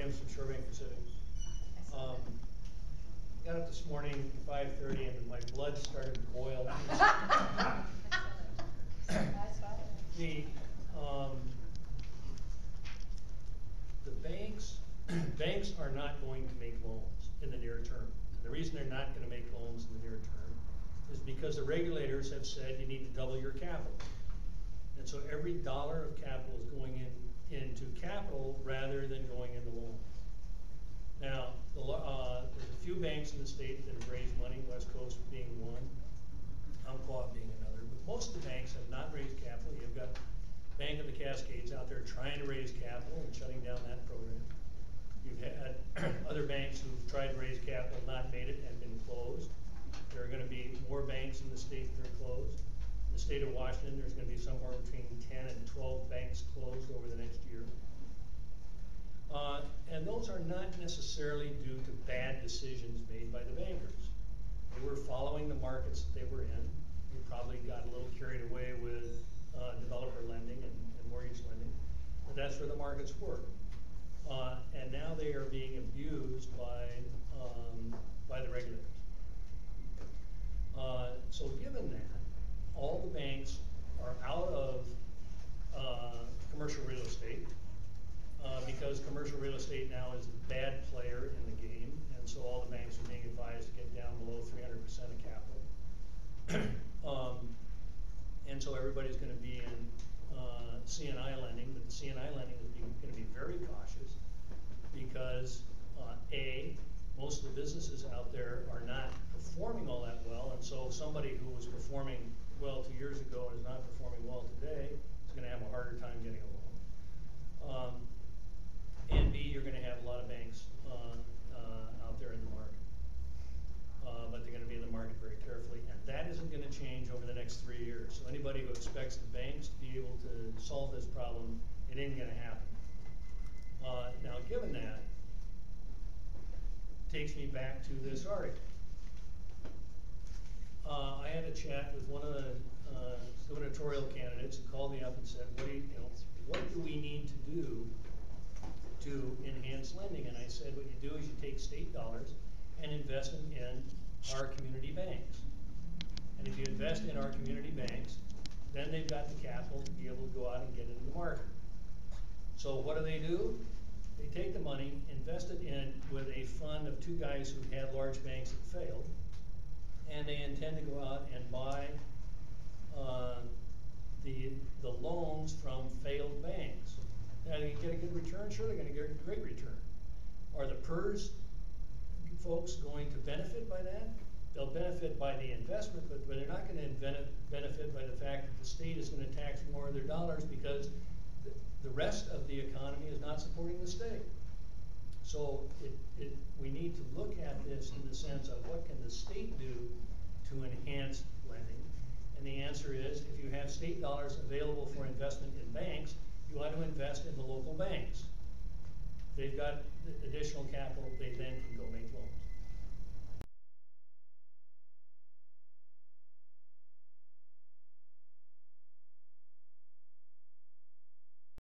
Williams from Shorebank Pacific. Got up this morning at 5:30 and my blood started to boil. The banks are not going to make loans in the near term. And the reason they're not going to make loans in the near term is because the regulators have said you need to double your capital. And so every dollar of capital is going into capital rather than going into loans. Now, there's a few banks in the state that have raised money, West Coast being one, Umpqua being another, but most of the banks have not raised capital. You've got Bank of the Cascades out there trying to raise capital and shutting down that program. You've had other banks who've tried to raise capital, not made it, and been closed. There are going to be more banks in the state that are closed. In the state of Washington, there's going to be somewhere between 10 and 12 banks closed over the next year. And those are not necessarily due to bad decisions made by the bankers. They were following the markets that they were in. They probably got a little carried away with developer lending and mortgage lending, but that's where the markets were. And now they are being abused by the regulators. So given that, all the banks are out of commercial real estate because commercial real estate now is the bad player in the game, and so all the banks are being advised to get down below 300% of capital. And so everybody's going to be in C&I lending, but the C&I lending is going to be very cautious because A, most of the businesses out there are not performing all that well, and so somebody who was performing well 2 years ago and is not performing well today is going to have a harder time getting a loan. And B, you're going to have a lot of banks out there in the market, but they're going to be in the market very carefully, and that isn't going to change over the next 3 years. So anybody who expects the banks to be able to solve this problem, it ain't going to happen. Now, given that, takes me back to this article. I had a chat with one of the gubernatorial candidates who called me up and said, what do we need to do to enhance lending? And I said, what you do is you take state dollars and invest them in our community banks. And if you invest in our community banks, then they've got the capital to be able to go out and get into the market. So what do? They take the money, invest it in with a fund of two guys who had large banks that failed, and they intend to go out and buy the loans from failed banks. Now, they get a good return? Sure, they're going to get a great return. Are the PERS folks going to benefit by that? They'll benefit by the investment, but they're not going to benefit by the fact that the state is going to tax more of their dollars because the rest of the economy is not supporting the state. So we need to look at this in the sense of what can the state do to enhance lending. And the answer is, if you have state dollars available for investment in banks, you ought to invest in the local banks. If they've got additional capital, they then can go make loans.